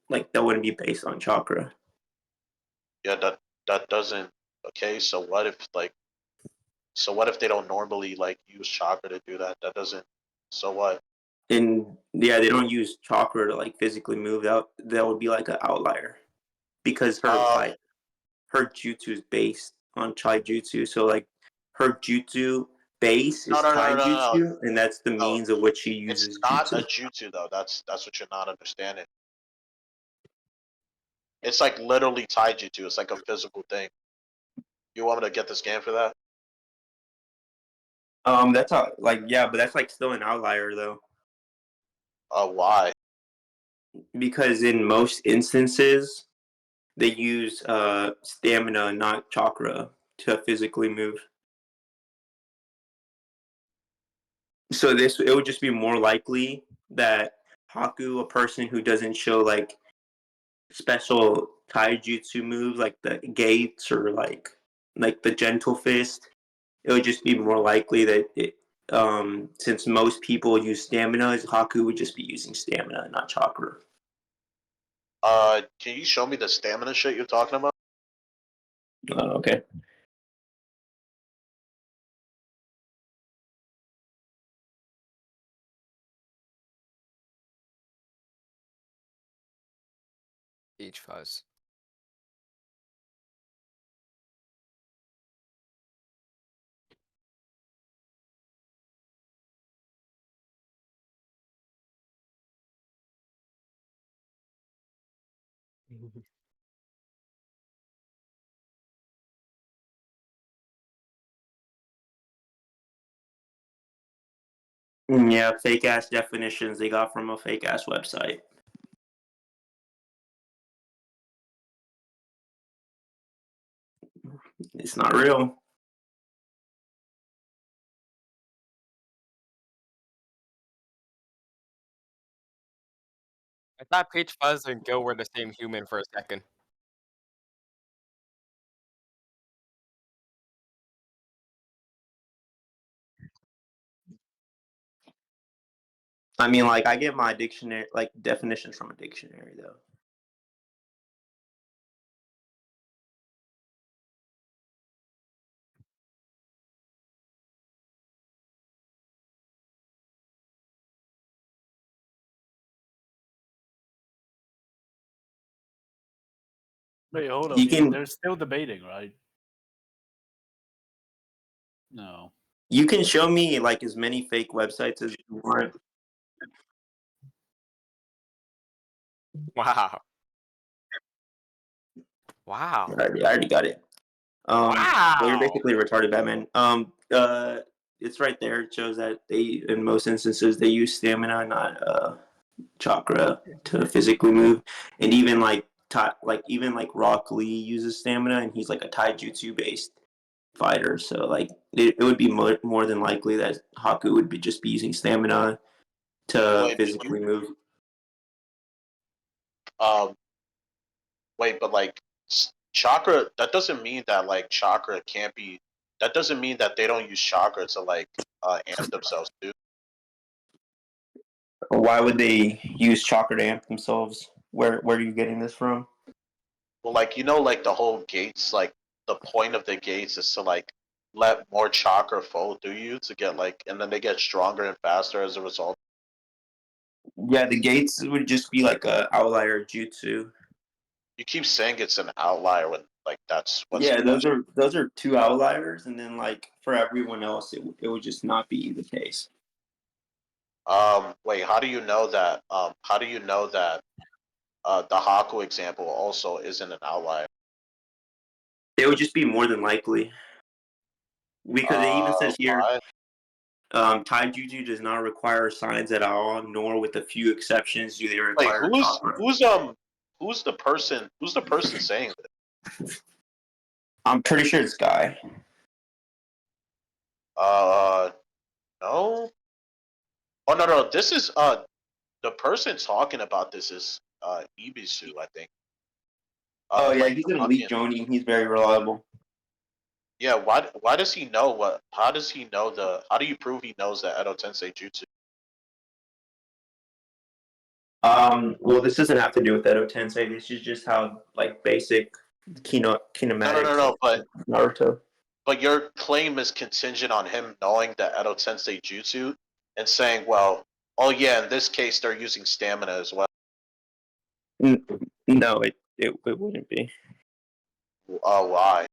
Like that wouldn't be based on chakra. Yeah, that doesn't. Okay, so what if like so what if they don't normally like use chakra to do that? That doesn't. So what? And yeah, they don't use chakra to like physically move. That would be like an outlier because Um, her jutsu is based on taijutsu. So like her jutsu base no, is no, no, no, no, taijutsu, and that's the no. means of which she It's uses not a jutsu. jutsu though. That's what you're not understanding. It's like literally taijutsu. It's like a physical thing. You want me to get this game for that? That's like yeah, but that's like still an outlier though, Why? because in most instances they use stamina, not chakra, to physically move. So this it would just be more likely that Haku, a person who doesn't show like special taijutsu moves like the gates or like the gentle fist, it would just be more likely that since most people use stamina, Haku would just be using stamina, not chakra. Can you show me the stamina shit you're talking about? Okay. Each fuzz. Yeah, fake ass definitions they got from a fake ass website. It's not real. I thought Peach Fuzz and Gil were the same human for a second. I mean, like I get my dictionary like definitions from a dictionary though. Wait, hold You up. can They're still debating, right? No. you can show me like as many fake websites as you want. Wow. Wow. I already got it. Well, you're Wow. basically a retarded Batman. It's right there. It shows that they, in most instances, they use stamina, not chakra, to physically move. And even like Rock Lee uses stamina, and he's like a taijutsu based fighter. So like it would be more than likely that Haku would be just be using stamina to Wait, physically move. um, wait, but like chakra, that doesn't mean that like chakra can't be. That doesn't mean that they don't use chakra to like amp themselves too. Why would they use chakra to amp themselves? Where are you getting this from? Well, like like the whole gates, like the point of the gates is to like let more chakra flow through you to get like, and then they get stronger and faster as a result. Yeah, the gates would just be like a outlier jutsu. You keep saying it's an outlier when like that's what's Yeah, those are two outliers, and then like for everyone else, it would just not be the case. wait, how do you know that how do you know that the Haku example also isn't an outlier? It would just be more than likely because it even says here, Why? Taijutsu does not require signs at all, nor with a few exceptions do they Wait, require chakra. who's the person saying this? I'm pretty sure it's Guy. Uh no. Oh no, this is the person talking about this is Ibisu, I think. Oh yeah, Like he's the an elite fucking Jonin. He's very reliable. yeah. Why does he know what? How does he know the? How do you prove he knows the Edo Tensei Jutsu? Well, this doesn't have to do with Edo Tensei. This is just how like basic kinematics No. of Naruto. But your claim is contingent on him knowing the Edo Tensei Jutsu and saying, well, oh yeah, in this case they're using stamina as well. No, it wouldn't be. Why?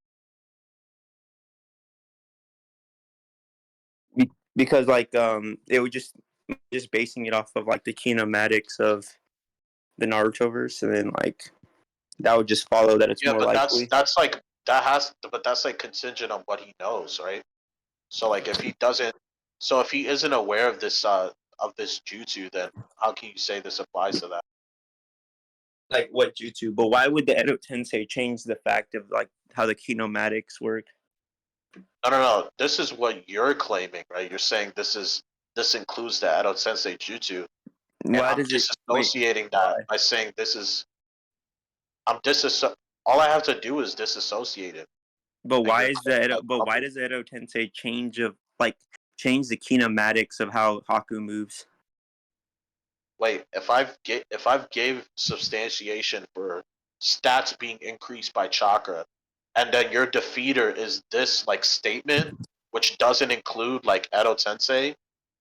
Because like it would just basing it off of like the kinematics of the Naruto verse, and then like that would just follow that it's Yeah, more but likely. that's like but that's like contingent on what he knows, right? So like if he doesn't, so if he isn't aware of this jutsu, then how can you say this applies to that? Like what jutsu, but why would the Edo Tensei change the fact of like how the kinematics work? No. This is what you're claiming, right? You're saying this includes the Edo Sensei Jutsu, and Why I'm does it? Wait, disassociating that why? by saying this is I'm disasso. All I have to do is disassociate it, But and why you're is the claiming Edo? like, But why does the Edo Tensei change the kinematics of how Haku moves? wait, if I've gave substantiation for stats being increased by chakra, and then your defeater is this like statement, which doesn't include like Edo Tensei,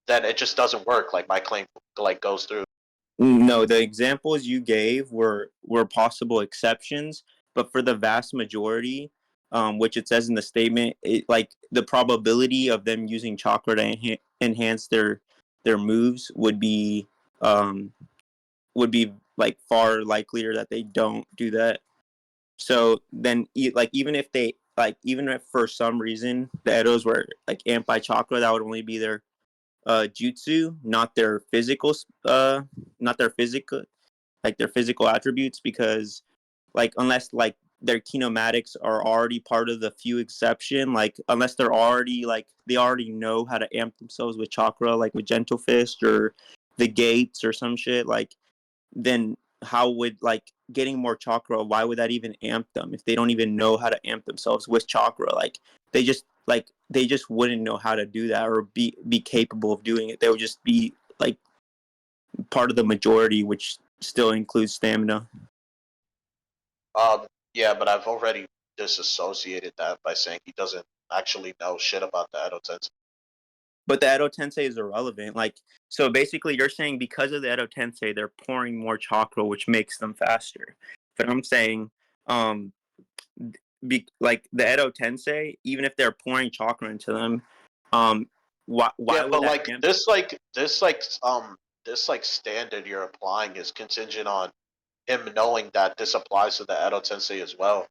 then it just doesn't work. Like my claim like goes through. No, the examples you gave were possible exceptions, but for the vast majority, which it says in the statement, like the probability of them using chakra to enhance their moves um, would be like far likelier that they don't do that. So then, like even if for some reason the Edos were like amped by chakra, that would only be their jutsu, not their physical like their physical attributes, because like unless like their kinematics are already part of the few exception, like unless they're already like they already know how to amp themselves with chakra, like with gentle fist or the gates or some shit, like then how would like getting more chakra, why would that even amp them if they don't even know how to amp themselves with chakra? They just wouldn't know how to do that or be capable of doing it. They would just be like part of the majority, which still includes stamina. Yeah, but I've already disassociated that by saying he doesn't actually know shit about the Edo Tensei. But the Edo Tensei is irrelevant. Like, so basically, you're saying because of the Edo Tensei, they're pouring more chakra, which makes them faster. But I'm saying um, like the Edo Tensei, even if they're pouring chakra into them, why Yeah, would but that like amp? this standard you're applying is contingent on him knowing that this applies to the Edo Tensei as well.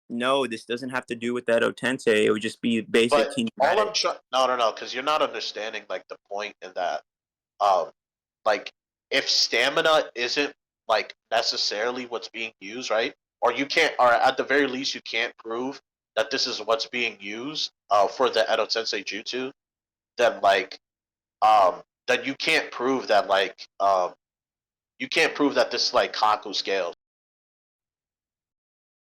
No, this doesn't have to do with the Edo Tensei. It would just be basic But all I'm kinematics. trying, no, because you're not understanding like the point in that. Um, like if stamina isn't like necessarily what's being used, right? Or you can't, or at the very least, you can't prove that this is what's being used for the Edo Tensei Jutsu. Then then you can't prove that you can't prove that this like Haku scales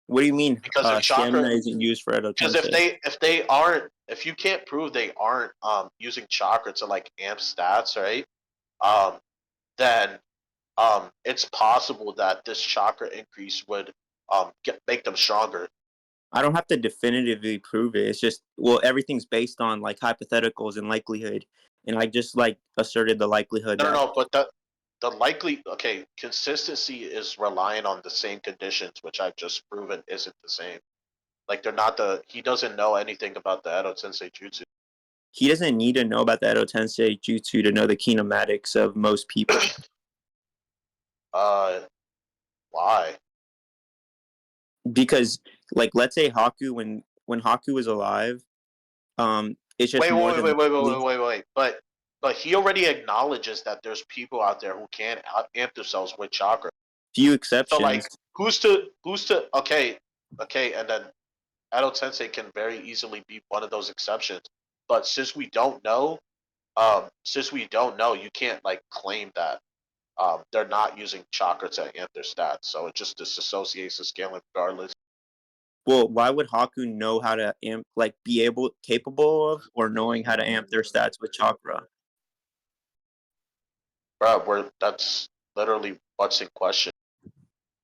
What do you mean? because if Stamina chakra, isn't used for Edo because Tensei. if you can't prove they aren't using chakra to like amp stats, right? Um, then it's possible that this chakra increase would make them stronger. I don't have to definitively prove it. It's just, well, everything's based on like hypotheticals and likelihood, and I just like asserted the likelihood No, that but the likely consistency is reliant on the same conditions, which I've just proven isn't the same. Like they're not he doesn't know anything about the Edo Tensei Jutsu. he doesn't need to know about the Edo Tensei Jutsu to know the kinematics of most people. Why? Because, like, let's say Haku, when Haku was alive, it's just Wait, more wait, than wait, wait, wait, likely. wait, wait, wait. But he already acknowledges that there's people out there who can't amp themselves with chakra. Few So like, exceptions. who's to okay, and then Edo Tensei can very easily be one of those exceptions. But since we don't know, you can't like claim that they're not using chakra to amp their stats. So it just disassociates the scaling regardless. Well, why would Haku know how to amp, like, capable of, or knowing how to amp their stats with chakra? Bro, that's literally what's in question.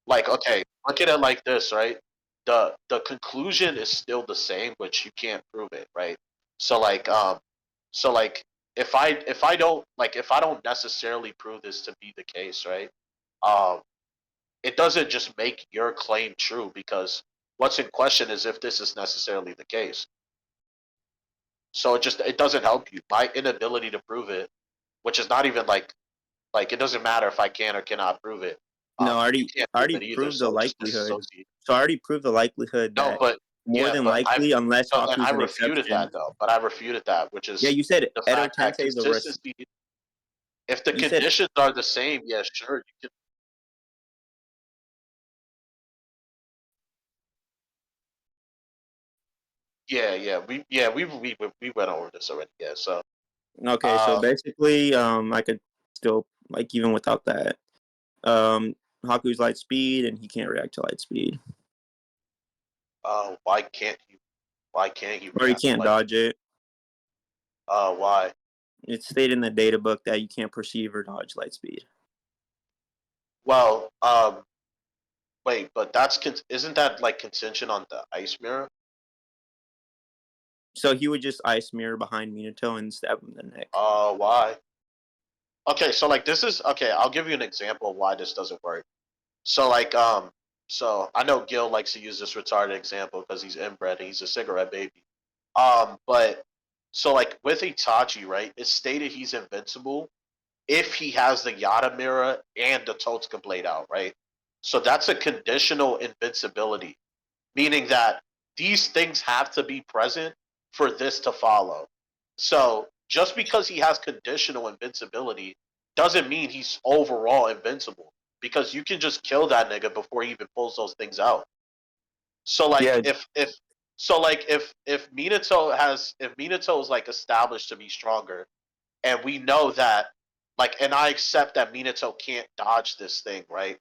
Like, okay, look at it like this, right? The conclusion is still the same, but you can't prove it, right? So like so like if I don't necessarily prove this to be the case, right? Um it doesn't just make your claim true because what's in question is if this is necessarily the case. So it doesn't help you. My inability to prove it, which is not even like it doesn't matter if I can or cannot prove it. No, You can't I prove already it either, proved the so it just likelihood. disassociates. So I already proved the likelihood No, that but more yeah, than but likely, unless and I Haku's an refuted exception. that though. But I refuted that, which Yeah, is you said the Edo fact that Tensei is a risk. consistency. If the You said, conditions are the same, yeah, sure, you can. We went over this already. Yeah, so okay, so um basically, I could still, like, even without that, Haku's light speed, and he can't react to light speed, why can't you or he react can't like dodge it. why? It's stated in the data book that you can't perceive or dodge light speed. Well, wait, but isn't that like contingent on the ice mirror? So he would just ice mirror behind Minato and stab him in the neck. Why? Okay, so like this is okay. I'll give you an example of why this doesn't work. So like so I know Gil likes to use this retarded example because he's inbred and he's a cigarette baby. But so like with Itachi, right? It's stated he's invincible if he has the Yada mirror and the Totsuka blade out, right? So that's a conditional invincibility, meaning that these things have to be present for this to follow. So just because he has conditional invincibility doesn't mean he's overall invincible because you can just kill that nigga before he even pulls those things out. So like Yeah, if Minato is like established to be stronger and we know that and I accept that Minato can't dodge this thing, right?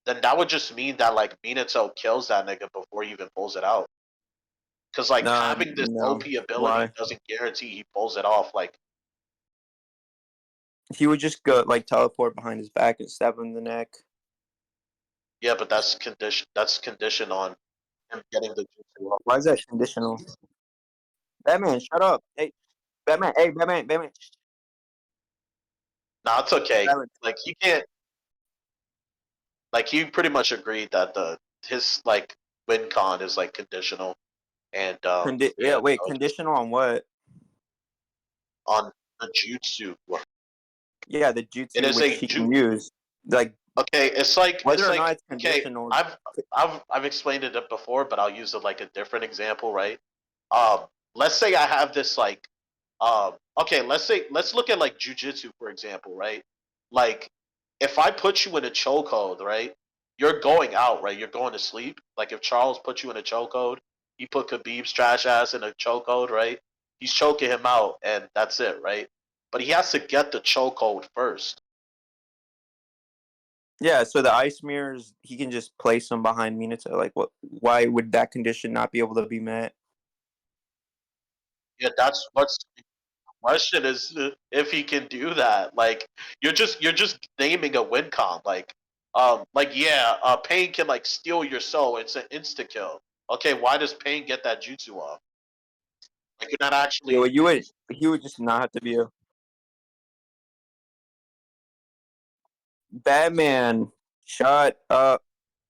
Then that would just mean that like Minato kills that nigga before he even pulls it out. Because like having this no. OP ability Why? doesn't guarantee he pulls it off. Like He would just go, like, teleport behind his back and stab him in the neck. yeah, but that's condition. That's condition on him getting the jutsu off. Why is that conditional? Batman, shut up. Hey, Batman. Hey, Batman. Batman. Nah, it's okay. Silence. Like he can't. Like he pretty much agreed that his like win con is like conditional, and Yeah, wait, conditional on what? on the jutsu. Yeah, the It jutsu is which a he can use. Like Okay, whether or not it's okay. conditional. I've explained it before, but I'll use like a different example, right? Um, let's say I have this like, okay, let's look at like jujitsu for example, right? Like, if I put you in a chokehold, right? You're going out, right? You're going to sleep. Like if Charles put you in a chokehold, he put Khabib's trash ass in a chokehold, right? He's choking him out, and that's it, right? But he has to get the chokehold first. Yeah, so the ice mirrors, he can just place them behind Minato. Like, what? Why would that condition not be able to be met? Yeah, that's what's the question is if he can do that. Like you're just naming a win con. Like yeah, Pain can like steal your soul. It's an insta kill. Okay, why does Pain get that jutsu off? Like you're not Yeah, well, actually. he would just not have to be a Batman. Shut up.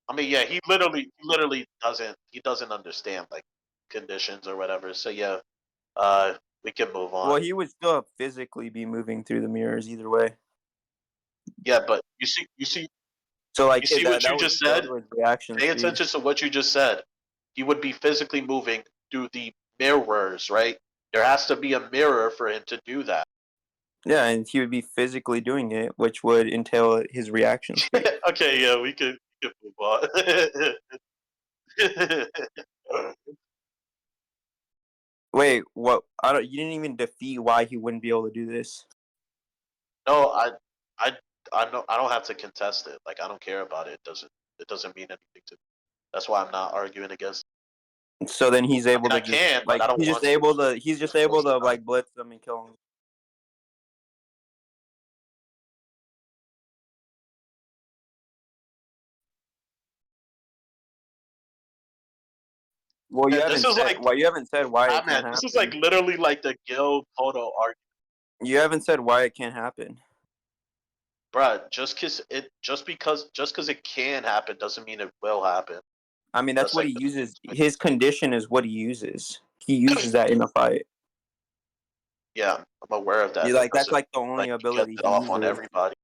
I mean, yeah, he doesn't understand like conditions or whatever. So yeah, we can move Well, on. he would still physically be moving through the mirrors either way. Yeah, but So, you like, see what that you would just go said. to his reaction Pay speed. attention to what you just said. He would be physically moving through the mirrors, right? There has to be a mirror for him to do that. Yeah, and he would be physically doing it, which would entail his reaction speed. Okay, yeah, we can move on. Wait, what? I don't. You didn't even defeat why he wouldn't be able to do this. No, I, I don't have to contest it. Like I don't care about it. It doesn't mean anything to me. That's why I'm not arguing against. So then he's I able mean, I to just can, but I don't he's want just to. able So to he's just just able waste the to time. like blitz them and kill them. Well, And this is like, you haven't said why it man, can't this is like happen. literally like the Gil Kodo argument. You haven't said why it can't happen. Bruh, just because it can happen doesn't mean it will happen. I mean, that's That's what like he uses. His condition is what he uses. He uses that in a fight. yeah, I'm aware of that, You but it like that's doesn't like the mean only like he gets ability it he off on uses. everybody.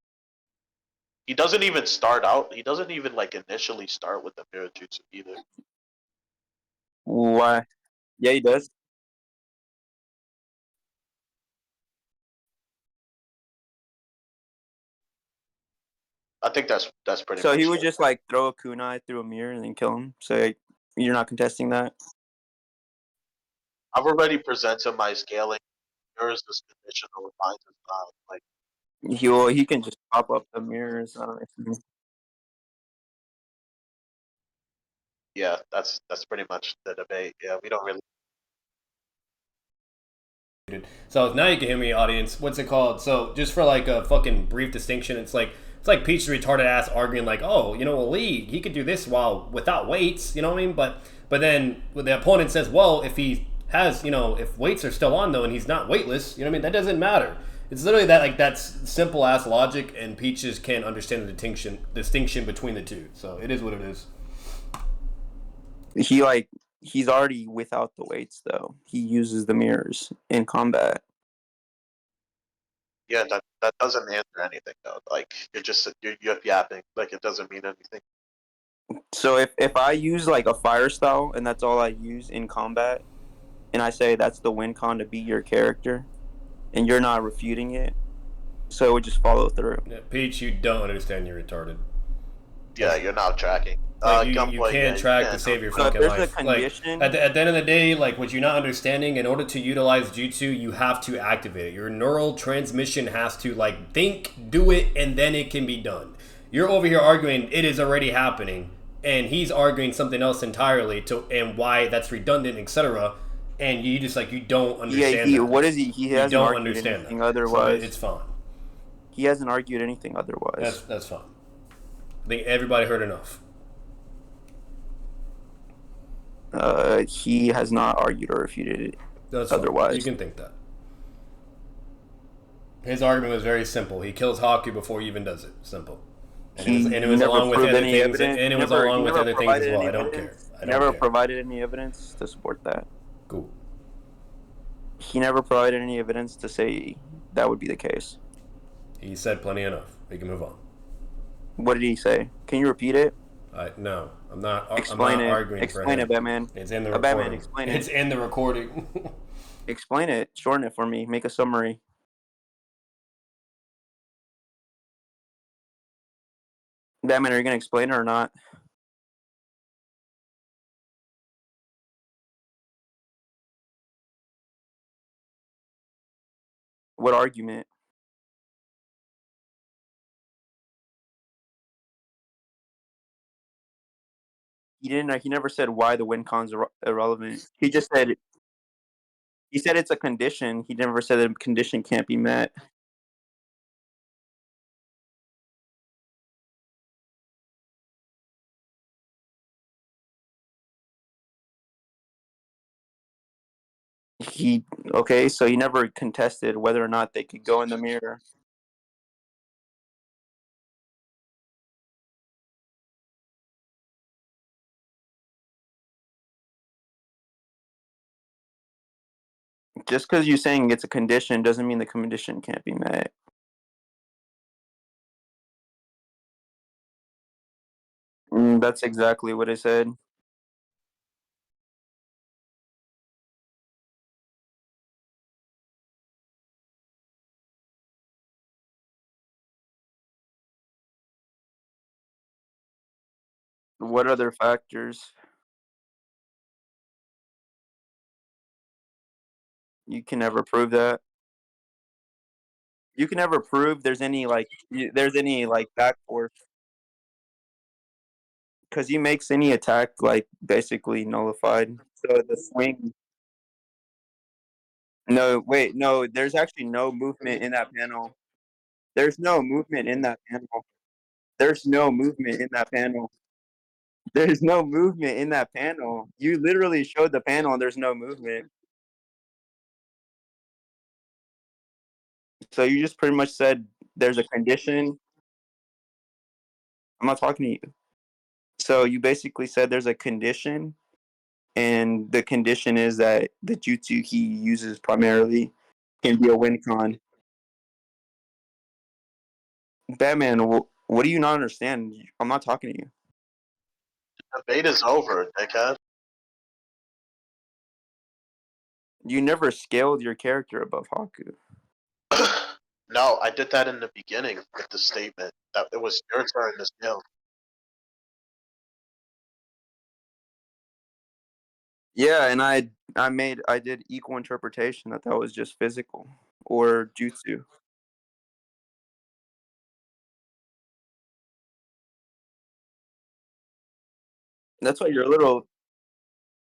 He doesn't even start out. He doesn't even like initially start with the mirror jutsu either. Why? Yeah, he does. I think that's pretty So he much would it. just like throw a kunai through a mirror and then kill him. So like, you're not contesting that. I've already presented my scaling. Yours is conditional. Mine is not. Like He can just pop up the mirrors. I don't know. yeah, that's pretty much the debate. Yeah, we don't really. So now you can hear me, audience. What's it called? So just for like a fucking brief distinction, it's like Peach's retarded ass arguing like, oh, well, Lee, he could do this while without weights, you know what I mean? But then when the opponent says, well, if he has, if weights are still on though and he's not weightless, you know what I mean? That doesn't matter. It's literally that like that's simple ass logic, and Peaches can't understand the distinction between the two. So it is what it is. He's already without the weights though. He uses the mirrors in combat. Yeah, that doesn't answer anything though. Like you're yapping. Like it doesn't mean anything. So if I use like a fire style and that's all I use in combat, and I say that's the win con to beat your character, and you're not refuting it, so it would just follow through. Yeah, Peach, you don't understand. You're retarded. Yeah, you're not tracking. Like you Gunplay, can't yeah, track you to can. save your So if fucking there's a life. Like condition, at the end of the day, like what you're not understanding, in order to utilize jutsu, you have to activate it. Your neural transmission has to like think, do it, and then it can be done. You're over here arguing it is already happening, and he's arguing something else entirely to and why that's redundant, etc. And you just like you don't understand. yeah, that. what is he? He You hasn't don't argued understand anything that. otherwise. So it's fine. He hasn't argued anything otherwise. That's fine. I think everybody heard enough. He has not argued or refuted it That's otherwise. fine. You can think that. His argument was very simple. He kills Haku before he even does it. Simple. And it was never along with proved other any things, evidence. and it He was never- along he with never other things as provided well. any I don't care. evidence. I He don't never care. provided any evidence to support that. Cool. He never provided any evidence to say that would be the case. He said plenty enough. We can move on. What did he say? Can you repeat it? No, I'm not. Explain I'm not it. arguing Explain for it, him. Batman. It's in the Batman, recording. explain It's it. in the recording. Explain it. Shorten it for me. Make a summary. Batman, are you gonna explain it or not? What argument? He didn't. He never said why the win con's irrelevant. He just said. He said it's a condition. He never said the condition can't be met. He okay, so he never contested whether or not they could go in the mirror. Just because you're saying it's a condition doesn't mean the condition can't be met. That's exactly what I said. What other factors? You can never prove that. You can never prove there's any back force because he makes any attack like basically nullified. So the swing. No, wait, no. There's actually no movement in that panel. There's no movement in that panel. There's no movement in that panel. There's no movement in that panel. You literally showed the panel and there's no movement. So you just pretty much said there's a condition. I'm not talking to you. So you basically said there's a condition, and the condition is that the jutsu he uses primarily can be a win con. Batman, what do you not understand? I'm not talking to you. Debate is over, dickhead. You never scaled your character above Haku. No, I did that in the beginning with the statement that it was your turn to scale. Yeah, and I did equal interpretation that was just physical or jutsu. That's why you're a little